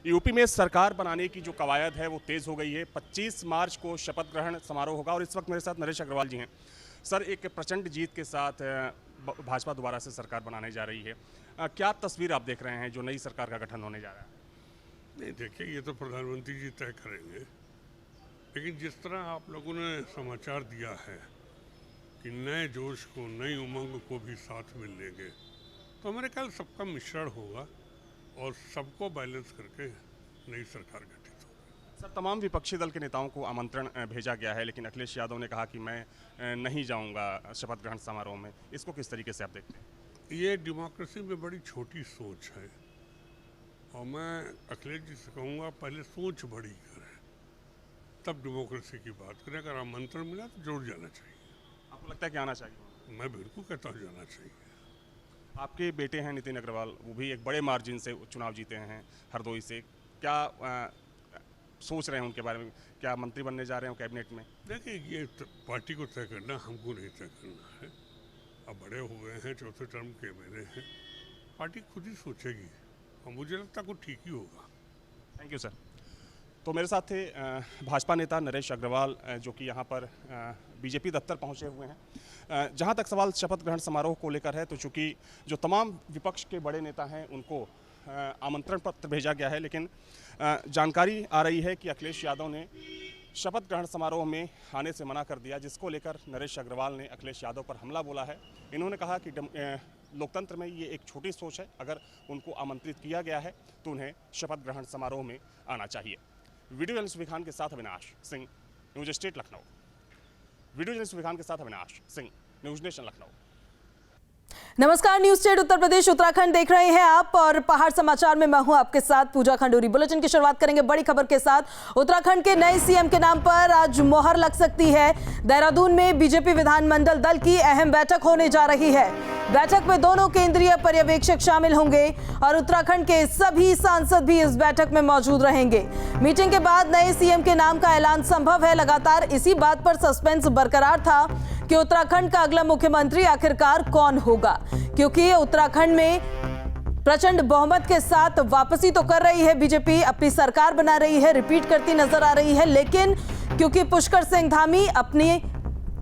UP में सरकार बनाने की जो कवायद है वो तेज़ हो गई है। 25 मार्च को शपथ ग्रहण समारोह होगा और इस वक्त मेरे साथ नरेश अग्रवाल जी हैं। सर, एक प्रचंड जीत के साथ भाजपा दोबारा से सरकार बनाने जा रही है। क्या तस्वीर आप देख रहे हैं जो नई सरकार का गठन होने जा रहा है? नहीं, देखिए, ये तो प्रधानमंत्री जी तय करेंगे, लेकिन जिस तरह आप लोगों ने समाचार दिया है कि नए जोश को, नई उमंग को भी साथ में लेंगे, तो हमारे ख्याल सबका मिश्रण होगा और सबको बैलेंस करके नई सरकार गठित होगी। सर, तमाम विपक्षी दल के नेताओं को आमंत्रण भेजा गया है, लेकिन अखिलेश यादव ने कहा कि मैं नहीं जाऊंगा शपथ ग्रहण समारोह में। इसको किस तरीके से आप देखते हैं? ये डेमोक्रेसी में बड़ी छोटी सोच है और मैं अखिलेश जी से कहूँगा, पहले सोच बड़ी करें, तब डेमोक्रेसी की बात करें। अगर आमंत्रण मिला तो जरूर जाना चाहिए। आपको लगता है कि आना चाहिए? मैं बिल्कुल कहता हूँ जाना चाहिए। आपके बेटे हैं नितिन अग्रवाल, वो भी एक बड़े मार्जिन से चुनाव जीते हैं हरदोई से। क्या सोच रहे हैं उनके बारे में? क्या मंत्री बनने जा रहे हैं कैबिनेट में? देखिए, ये पार्टी को तय करना, हमको नहीं तय करना है। अब बड़े हो गए हैं, चौथे टर्म के मेरे हैं, पार्टी खुद ही सोचेगी और मुझे लगता है कुछ ठीक ही होगा। Thank you sir. तो मेरे साथ थे भाजपा नेता नरेश अग्रवाल, जो कि यहाँ पर बीजेपी दफ्तर पहुँचे हुए हैं। जहाँ तक सवाल शपथ ग्रहण समारोह को लेकर है, तो चूँकि जो तमाम विपक्ष के बड़े नेता हैं उनको आमंत्रण पत्र भेजा गया है, लेकिन जानकारी आ रही है कि अखिलेश यादव ने शपथ ग्रहण समारोह में आने से मना कर दिया, जिसको लेकर नरेश अग्रवाल ने अखिलेश यादव पर हमला बोला है। इन्होंने कहा कि लोकतंत्र में ये एक छोटी सोच है, अगर उनको आमंत्रित किया गया है तो उन्हें शपथ ग्रहण समारोह में आना चाहिए। वीडियो जर्नलिस्ट विखान के साथ Avinash Singh, news state Lucknow. Video journalist Vikhan के साथ अविनाश सिंह, न्यूज नेशन लखनऊ। नमस्कार, न्यूज स्टेट उत्तर प्रदेश उत्तराखंड देख रहे हैं आप और पहाड़ समाचार में मैं हूं आपके साथ पूजा खंडूरी। बुलेटिन की शुरुआत करेंगे बड़ी खबर के साथ। उत्तराखंड के नए सीएम के नाम पर आज मोहर लग सकती है। देहरादून में बीजेपी विधानमंडल दल की अहम बैठक होने जा रही है। बैठक में दोनों केंद्रीय पर्यवेक्षक शामिल होंगे और उत्तराखंड के सभी सांसद भी इस बैठक में मौजूद रहेंगे। मीटिंग के बाद नए सीएम के नाम का ऐलान संभव है। लगातार इसी बात पर सस्पेंस बरकरार था कि उत्तराखंड का अगला मुख्यमंत्री आखिरकार कौन होगा, क्योंकि उत्तराखंड में प्रचंड बहुमत के साथ वापसी तो कर रही है बीजेपी, अपनी सरकार बना रही है, रिपीट करती नजर आ रही है, लेकिन क्योंकि पुष्कर सिंह धामी अपनी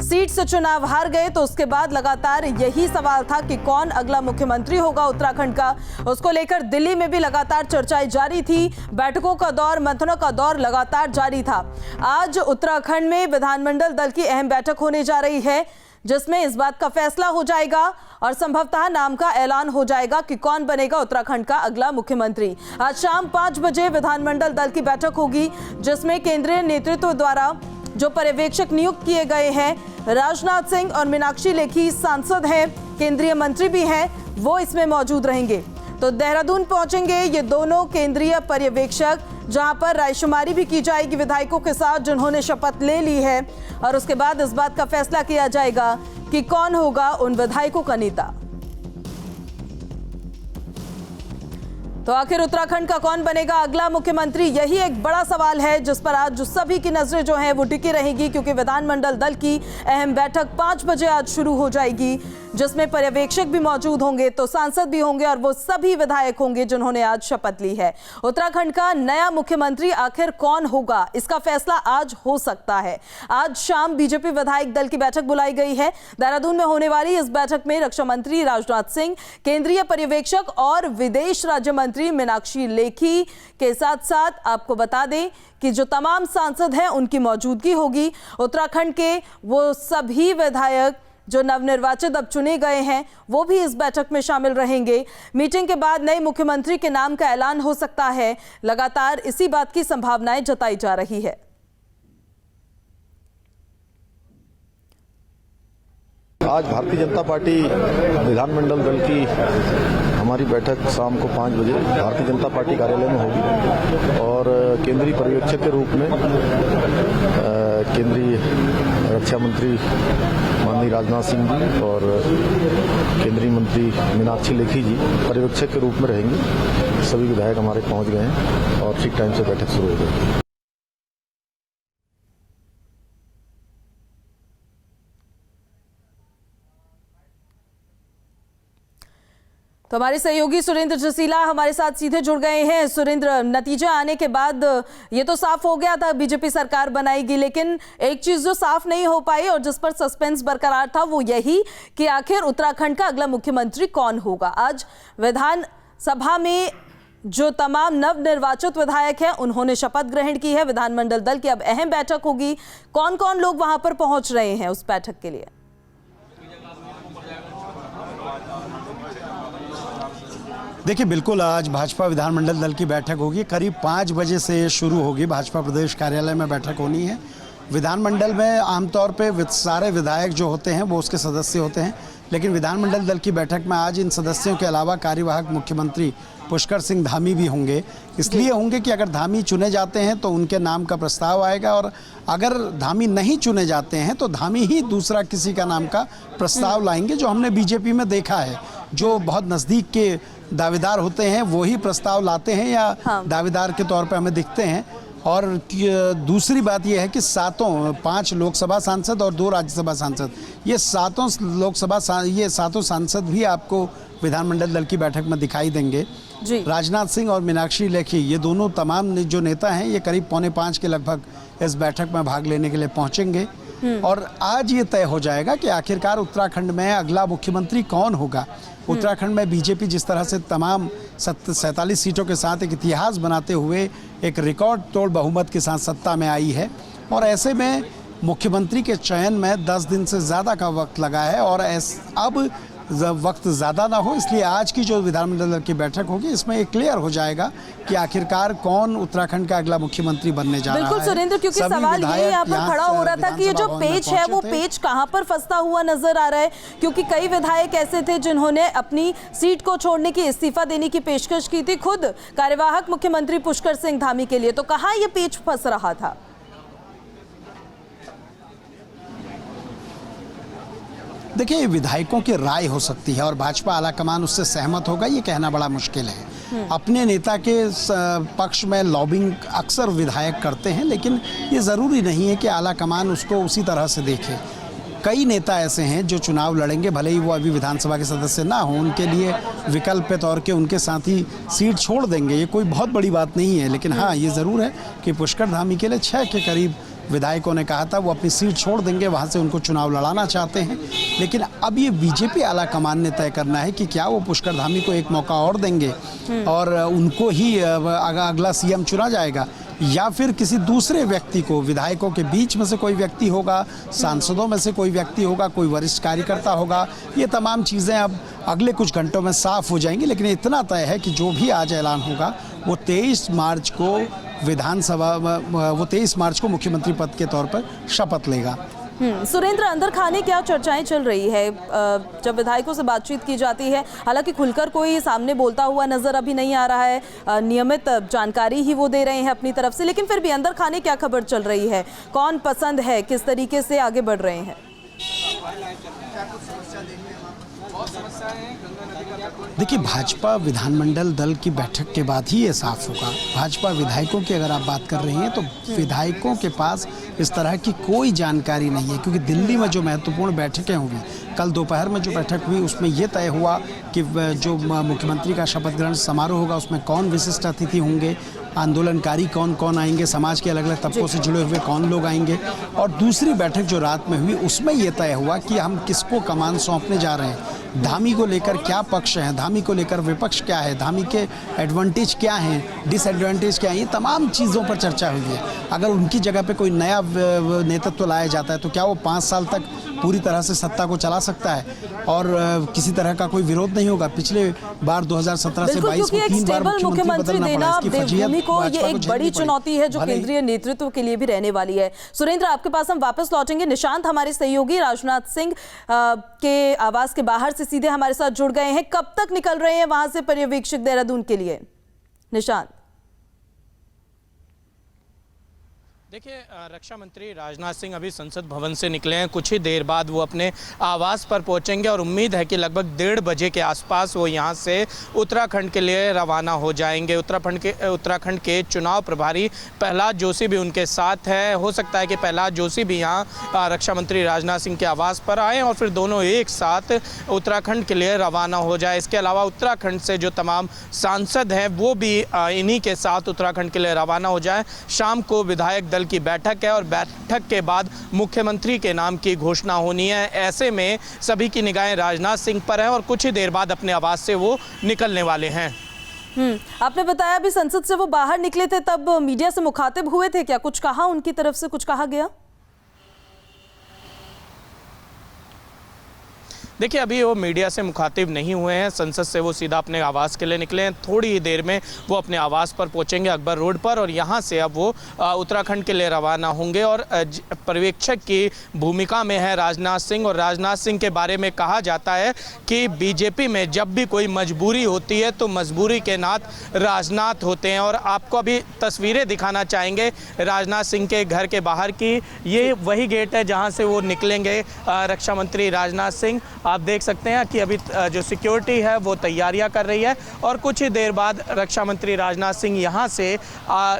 सीट से चुनाव हार गए, तो उसके बाद लगातार यही सवाल था कि कौन अगला मुख्यमंत्री होगा उत्तराखंड का। उसको लेकर दिल्ली में भी लगातार चर्चाएं जारी थी, बैठकों का दौर, मंथनों का दौर लगातार जारी था। आज उत्तराखंड में विधानमंडल दल की अहम बैठक होने जा रही है, जिसमें इस बात का फैसला हो जाएगा और संभवतः नाम का ऐलान हो जाएगा कि कौन बनेगा उत्तराखंड का अगला मुख्यमंत्री। आज शाम 5 बजे विधानमंडल दल की बैठक होगी, जिसमें केंद्रीय नेतृत्व द्वारा जो पर्यवेक्षक नियुक्त किए गए हैं, राजनाथ सिंह और मीनाक्षी लेखी सांसद हैं, केंद्रीय मंत्री भी हैं, वो इसमें मौजूद रहेंगे। तो देहरादून पहुंचेंगे ये दोनों केंद्रीय पर्यवेक्षक, जहां पर रायशुमारी भी की जाएगी विधायकों के साथ जिन्होंने शपथ ले ली है, और उसके बाद इस बात का फैसला किया जाएगा कि कौन होगा उन विधायकों का नेता। तो आखिर उत्तराखंड का कौन बनेगा अगला मुख्यमंत्री, यही एक बड़ा सवाल है जिस पर आज सभी की नजरें जो हैं वो टिकी रहेंगी, क्योंकि विधानमंडल दल की अहम बैठक 5 बजे आज शुरू हो जाएगी, जिसमें पर्यवेक्षक भी मौजूद होंगे, तो सांसद भी होंगे और वो सभी विधायक होंगे जिन्होंने आज शपथ ली है। उत्तराखंड का नया मुख्यमंत्री आखिर कौन होगा, इसका फैसला आज हो सकता है। आज शाम बीजेपी विधायक दल की बैठक बुलाई गई है। देहरादून में होने वाली इस बैठक में रक्षा मंत्री राजनाथ सिंह, केंद्रीय पर्यवेक्षक और विदेश राज्य मंत्री मीनाक्षी लेखी के साथ साथ आपको बता दें कि जो तमाम सांसद हैं उनकी मौजूदगी होगी। उत्तराखंड के वो सभी विधायक जो नवनिर्वाचित अब चुने गए हैं वो भी इस बैठक में शामिल रहेंगे। मीटिंग के बाद नए मुख्यमंत्री के नाम का ऐलान हो सकता है। लगातार इसी बात की संभावनाएं जताई जा रही है। आज भारतीय जनता पार्टी विधानमंडल दल की हमारी बैठक शाम को 5 बजे भारतीय जनता पार्टी कार्यालय में होगी और केंद्रीय पर्यवेक्षक के रूप में केंद्रीय रक्षा मंत्री माननीय राजनाथ सिंह जी और केंद्रीय मंत्री मीनाक्षी लेखी जी पर्यवेक्षक के रूप में रहेंगे। सभी विधायक हमारे पहुंच गए हैं और ठीक टाइम से बैठक शुरू हो गई। तो हमारे सहयोगी सुरेंद्र जसीला हमारे साथ सीधे जुड़ गए हैं। सुरेंद्र, नतीजा आने के बाद ये तो साफ हो गया था बीजेपी सरकार बनाएगी, लेकिन एक चीज जो साफ नहीं हो पाई और जिस पर सस्पेंस बरकरार था वो यही कि आखिर उत्तराखंड का अगला मुख्यमंत्री कौन होगा। आज विधानसभा में जो तमाम नवनिर्वाचित विधायक हैं उन्होंने शपथ ग्रहण की है। विधानमंडल दल की अब अहम बैठक होगी। कौन कौन लोग वहां पर पहुंच रहे हैं उस बैठक के लिए? देखिए, बिल्कुल आज भाजपा विधानमंडल दल की बैठक होगी। करीब 5 बजे से शुरू होगी। भाजपा प्रदेश कार्यालय में बैठक होनी है। विधानमंडल में आमतौर पे सारे विधायक जो होते हैं वो उसके सदस्य होते हैं, लेकिन विधानमंडल दल की बैठक में आज इन सदस्यों के अलावा कार्यवाहक मुख्यमंत्री पुष्कर सिंह धामी भी होंगे। इसलिए होंगे कि अगर धामी चुने जाते हैं तो उनके नाम का प्रस्ताव आएगा, और अगर धामी नहीं चुने जाते हैं तो धामी ही दूसरा किसी का नाम का प्रस्ताव लाएंगे। जो हमने बीजेपी में देखा है, जो बहुत नज़दीक के दावेदार होते हैं वो ही प्रस्ताव लाते हैं या दावेदार के तौर पे हमें दिखते हैं। और दूसरी बात यह है कि 5 लोकसभा सांसद और 2 राज्यसभा सांसद, ये सातों सांसद भी आपको विधानमंडल दल की बैठक में दिखाई देंगे। राजनाथ सिंह और मीनाक्षी लेखी, ये दोनों तमाम जो नेता हैं, ये करीब 4:45 के लगभग इस बैठक में भाग लेने के लिए पहुंचेंगे। और आज ये तय हो जाएगा कि आखिरकार उत्तराखंड में अगला मुख्यमंत्री कौन होगा। उत्तराखंड में बीजेपी जिस तरह से तमाम 47 सीटों के साथ एक इतिहास बनाते हुए एक रिकॉर्ड तोड़ बहुमत के साथ सत्ता में आई है, और ऐसे में मुख्यमंत्री के चयन में 10 दिन से ज़्यादा का वक्त लगा है, और अब वक्त ज़्यादा ना हो, इसलिए आज की जो विधानमंडल की बैठक होगी इसमें ये क्लियर हो जाएगा कि आखिरकार कौन उत्तराखंड का अगला मुख्यमंत्री बनने जा रहा है। बिल्कुल सुरेंद्र, क्योंकि सवाल ये यहाँ पर खड़ा हो रहा था कि ये जो पेच है वो पेच कहाँ पर फंसता हुआ नजर आ रहा है, क्योंकि कई विधायक ऐसे थे जिन्होंने अपनी सीट को छोड़ने की, इस्तीफा देने की पेशकश की थी खुद कार्यवाहक मुख्यमंत्री पुष्कर सिंह धामी के लिए। तो कहाँ ये पेच फंस रहा था? देखिए, विधायकों की राय हो सकती है और भाजपा आलाकमान उससे सहमत होगा, ये कहना बड़ा मुश्किल है। अपने नेता के पक्ष में लॉबिंग अक्सर विधायक करते हैं, लेकिन ये ज़रूरी नहीं है कि आलाकमान उसको उसी तरह से देखे। कई नेता ऐसे हैं जो चुनाव लड़ेंगे, भले ही वो अभी विधानसभा के सदस्य ना हो, उनके लिए विकल्प के तौर के उनके साथी सीट छोड़ देंगे। ये कोई बहुत बड़ी बात नहीं है, लेकिन हाँ, ये ज़रूर है कि पुष्कर धामी के लिए 6 के करीब विधायकों ने कहा था वो अपनी सीट छोड़ देंगे, वहाँ से उनको चुनाव लड़ाना चाहते हैं। लेकिन अब ये बीजेपी आलाकमान ने तय करना है कि क्या वो पुष्कर धामी को एक मौका और देंगे और उनको ही अगला सीएम चुना जाएगा, या फिर किसी दूसरे व्यक्ति को, विधायकों के बीच में से कोई व्यक्ति होगा, सांसदों में से कोई व्यक्ति होगा, कोई वरिष्ठ कार्यकर्ता होगा। ये तमाम चीज़ें अब अगले कुछ घंटों में साफ हो जाएंगी, लेकिन इतना तय है कि जो भी आज ऐलान होगा वो 23 मार्च को वो 23 मार्च को मुख्यमंत्री पद के तौर पर शपथ लेगा। सुरेंद्र, अंदर खाने क्या चर्चाएं चल रही है जब विधायकों से बातचीत की जाती है? हालांकि खुलकर कोई सामने बोलता हुआ नजर अभी नहीं आ रहा है, नियमित जानकारी ही वो दे रहे हैं अपनी तरफ से, लेकिन फिर भी अंदर खाने क्या खबर चल रही है? कौन पसंद है, किस तरीके से आगे बढ़ रहे हैं? देखिए, भाजपा विधानमंडल दल की बैठक के बाद ही ये साफ होगा। भाजपा विधायकों की अगर आप बात कर रहे हैं तो विधायकों के पास इस तरह की कोई जानकारी नहीं है, क्योंकि दिल्ली में जो महत्वपूर्ण बैठकें होंगी, कल दोपहर में जो बैठक हुई उसमें ये तय हुआ कि जो मुख्यमंत्री का शपथ ग्रहण समारोह होगा उसमें कौन विशिष्ट अतिथि होंगे, आंदोलनकारी कौन कौन आएंगे, समाज के अलग अलग तबकों से जुड़े हुए कौन लोग आएंगे। और दूसरी बैठक जो रात में हुई उसमें ये तय हुआ कि हम किसको कमान सौंपने जा रहे हैं, धामी को लेकर क्या पक्ष है, धामी को लेकर विपक्ष क्या है, धामी के एडवांटेज क्या हैं, डिसएडवांटेज क्या है, ये तमाम चीज़ों पर चर्चा हुई है। अगर उनकी जगह पे कोई नया नेतृत्व लाया जाता है तो क्या वो 5 साल तक पूरी तरह से सत्ता को चला सकता है और किसी तरह का कोई विरोध नहीं होगा? पिछले बार 2017 से 22 को 3 बार मुख्यमंत्री देना देवभूमि को ये एक बड़ी चुनौती है जो केंद्रीय नेतृत्व के लिए भी रहने वाली है। सुरेंद्र, आपके पास हम वापस लौटेंगे। निशांत हमारे सहयोगी राजनाथ सिंह के आवास के बाहर से सीधे हमारे साथ जुड़ गए हैं। कब तक निकल रहे हैं वहां से पर्यवेक्षक देहरादून के लिए? निशांत। देखिए, रक्षा मंत्री राजनाथ सिंह अभी संसद भवन से निकले हैं। कुछ ही देर बाद वो अपने आवास पर पहुंचेंगे और उम्मीद है कि लगभग 1:30 बजे के आसपास वो यहां से उत्तराखंड के लिए रवाना हो जाएंगे। उत्तराखंड के चुनाव प्रभारी प्रहलाद जोशी भी उनके साथ है। हो सकता है कि प्रहलाद जोशी भी यहां रक्षा मंत्री राजनाथ सिंह के आवास पर आएँ और फिर दोनों एक साथ उत्तराखंड के लिए रवाना हो जाए। इसके अलावा उत्तराखंड से जो तमाम सांसद हैं वो भी इन्हीं के साथ उत्तराखंड के लिए रवाना हो जाए। शाम को विधायक की बैठक है और बैठक के बाद मुख्यमंत्री के नाम की घोषणा होनी है। ऐसे में सभी की निगाहें राजनाथ सिंह पर हैं और कुछ ही देर बाद अपने आवास से वो निकलने वाले हैं। आपने बताया अभी संसद से वो बाहर निकले थे, तब मीडिया से मुखातिब हुए थे क्या? कुछ कहा उनकी तरफ से, कुछ कहा गया? देखिए, अभी वो मीडिया से मुखातिब नहीं हुए हैं। संसद से वो सीधा अपने आवास के लिए निकले हैं। थोड़ी ही देर में वो अपने आवास पर पहुंचेंगे अकबर रोड पर और यहां से अब वो उत्तराखंड के लिए रवाना होंगे। और पर्यवेक्षक की भूमिका में है राजनाथ सिंह और राजनाथ सिंह के बारे में कहा जाता है कि बीजेपी में जब भी कोई मजबूरी होती है तो मजबूरी के नाथ राजनाथ होते हैं। और आपको अभी तस्वीरें दिखाना चाहेंगे राजनाथ सिंह के घर के बाहर की। ये वही गेट है जहाँ से वो निकलेंगे रक्षा मंत्री राजनाथ सिंह। आप देख सकते हैं कि अभी जो सिक्योरिटी है वो तैयारियां कर रही है और कुछ ही देर बाद रक्षा मंत्री राजनाथ सिंह यहां से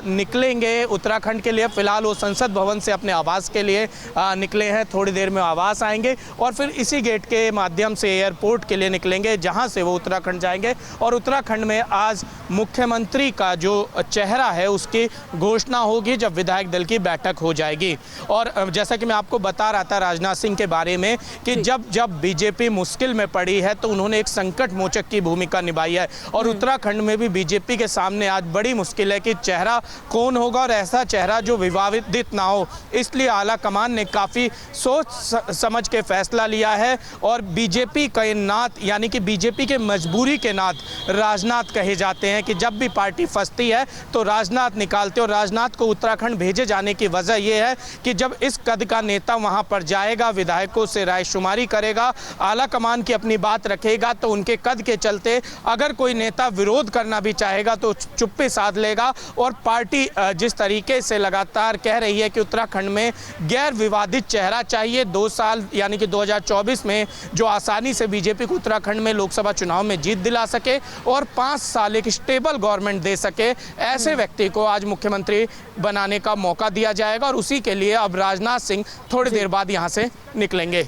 निकलेंगे उत्तराखंड के लिए। फिलहाल वो संसद भवन से अपने आवास के लिए निकले हैं। थोड़ी देर में आवास आएंगे और फिर इसी गेट के माध्यम से एयरपोर्ट के लिए निकलेंगे जहां से वो उत्तराखंड जाएंगे। और उत्तराखंड में आज मुख्यमंत्री का जो चेहरा है उसकी घोषणा होगी जब विधायक दल की बैठक हो जाएगी। और जैसा कि मैं आपको बता रहा था राजनाथ सिंह के बारे में कि जब बीजेपी मुश्किल में पड़ी है तो उन्होंने एक संकट मोचक की भूमिका निभाई है। और उत्तराखंड में भी बीजेपी के सामने आज बड़ी मुश्किल है कि चेहरा कौन होगा और ऐसा चेहरा जो विवादित ना हो। इसलिए आला कमान ने काफ़ी सोच समझ के फैसला लिया है और बीजेपी के नाथ यानी कि बीजेपी के मजबूरी के नाथ राजनाथ कहे जाते हैं कि जब भी पार्टी फंसती है तो राजनाथ निकालते। और राजनाथ को उत्तराखंड भेजे जाने की वजह यह है कि जब इस कद का नेता वहां पर जाएगा, विधायकों से रायशुमारी करेगा, आला कमान की अपनी बात रखेगा, तो उनके कद के चलते अगर कोई नेता विरोध करना भी चाहेगा तो चुप्पी साध लेगा। और पार्टी जिस तरीके से लगातार कह रही है कि उत्तराखंड में गैर विवादित चेहरा चाहिए, 2 साल यानी कि 2024 में जो आसानी से बीजेपी को उत्तराखंड में लोकसभा चुनाव में जीत दिला सके और 5 साल एक स्टेबल गवर्नमेंट दे सके, ऐसे व्यक्ति को आज मुख्यमंत्री बनाने का मौका दिया जाएगा। और उसी के लिए अब राजनाथ सिंह थोड़ी देर बाद यहाँ से निकलेंगे।